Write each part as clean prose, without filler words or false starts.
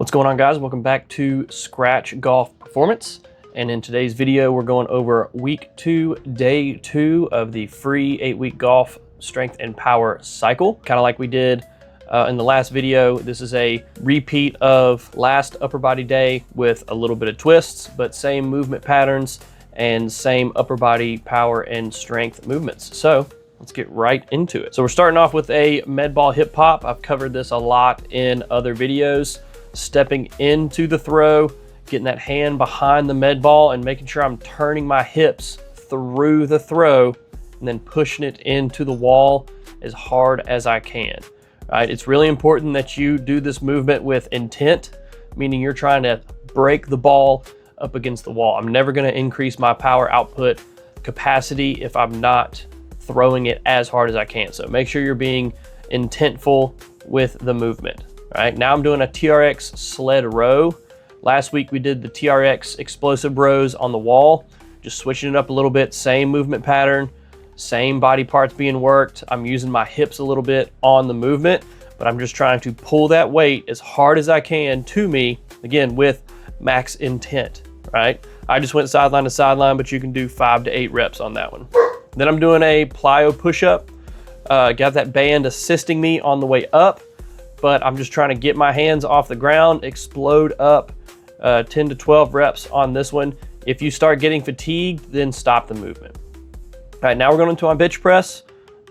What's going on, guys? Welcome back to Scratch Golf Performance. And in today's video, we're going over week 2, day 2 of the free 8-week golf strength and power cycle. Kind of like we did in the last video. This is a repeat of last upper body day with a little bit of twists, but same movement patterns and same upper body power and strength movements. So let's get right into it. So we're starting off with a med ball hip pop. I've covered this a lot in other videos. Stepping into the throw, getting that hand behind the med ball and making sure I'm turning my hips through the throw and then pushing it into the wall as hard as I can. All right, it's really important that you do this movement with intent, meaning you're trying to break the ball up against the wall. I'm never going to increase my power output capacity if I'm not throwing it as hard as I can. So make sure you're being intentful with the movement. All right, now I'm doing a TRX sled row. Last week we did the TRX explosive rows on the wall, just switching it up a little bit, same movement pattern, same body parts being worked. I'm using my hips a little bit on the movement, but I'm just trying to pull that weight as hard as I can to me, again, with max intent, right? I just went sideline to sideline, but you can do 5 to 8 reps on that one. Then I'm doing a plyo push-up. Got that band assisting me on the way up, but I'm just trying to get my hands off the ground, explode up 10 to 12 reps on this one. If you start getting fatigued, then stop the movement. All right, now we're going into my bench press.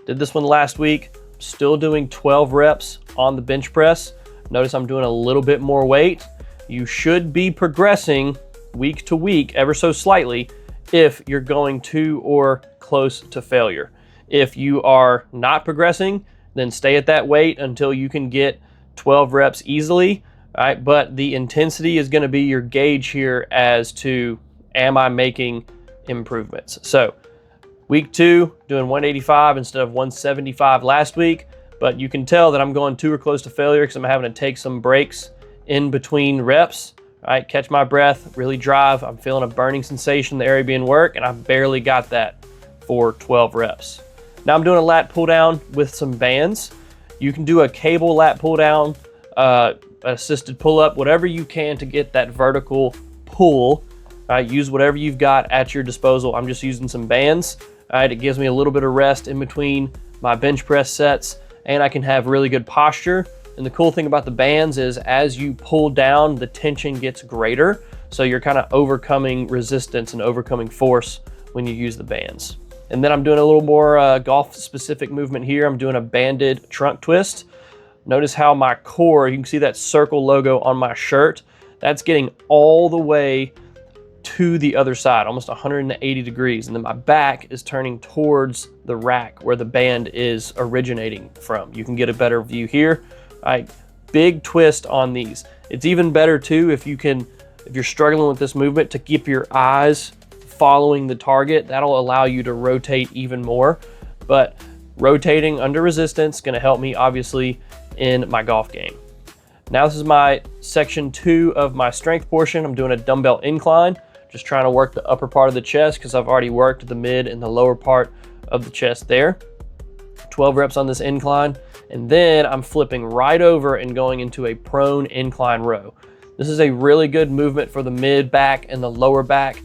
Did this one last week. Still doing 12 reps on the bench press. Notice I'm doing a little bit more weight. You should be progressing week to week ever so slightly if you're going to or close to failure. If you are not progressing, then stay at that weight until you can get 12 reps easily. All right, but the intensity is going to be your gauge here as to, am I making improvements? So week 2, doing 185 instead of 175 last week, but you can tell that I'm going to or close to failure because I'm having to take some breaks in between reps. All right, catch my breath, really drive. I'm feeling a burning sensation in the area being worked, and I barely got that for 12 reps. Now I'm doing a lat pull down with some bands. You can do a cable lat pull down, assisted pull up, whatever you can to get that vertical pull. Use whatever you've got at your disposal. I'm just using some bands. All right, it gives me a little bit of rest in between my bench press sets, and I can have really good posture. And the cool thing about the bands is as you pull down, the tension gets greater. So you're kind of overcoming resistance and overcoming force when you use the bands. And then I'm doing a little more golf specific movement here. I'm doing a banded trunk twist. Notice how my core, you can see that circle logo on my shirt. That's getting all the way to the other side, almost 180 degrees. And then my back is turning towards the rack where the band is originating from. You can get a better view here. All right, big twist on these. It's even better too if you're struggling with this movement, to keep your eyes following the target. That'll allow you to rotate even more. But rotating under resistance is going to help me obviously in my golf game. Now this is my section 2 of my strength portion. I'm doing a dumbbell incline, just trying to work the upper part of the chest because I've already worked the mid and the lower part of the chest there. 12 reps on this incline, and then I'm flipping right over and going into a prone incline row. This is a really good movement for the mid back and the lower back.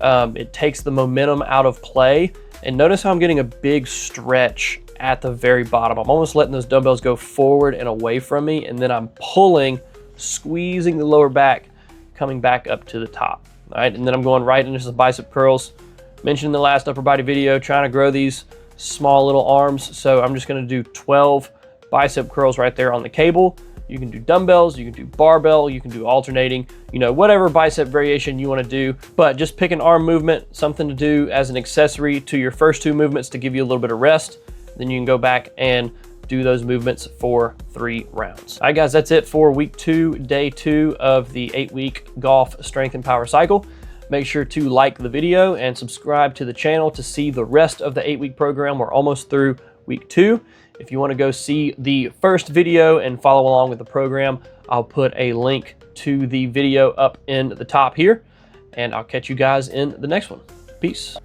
It takes the momentum out of play, and notice how I'm getting a big stretch at the very bottom. I'm almost letting those dumbbells go forward and away from me, and then I'm pulling, squeezing the lower back, coming back up to the top. All right, and then I'm going right into some bicep curls. Mentioned in the last upper body video, trying to grow these small little arms, so I'm just going to do 12 bicep curls right there on the cable. You can do dumbbells, you can do barbell, you can do alternating, whatever bicep variation you want to do, but just pick an arm movement, something to do as an accessory to your first 2 movements to give you a little bit of rest. Then you can go back and do those movements for 3 rounds. All right, guys, that's it for week 2, day 2 of the 8-week golf strength and power cycle. Make sure to like the video and subscribe to the channel to see the rest of the 8-week program. We're almost through week 2. If you want to go see the first video and follow along with the program, I'll put a link to the video up in the top here, and I'll catch you guys in the next one. Peace.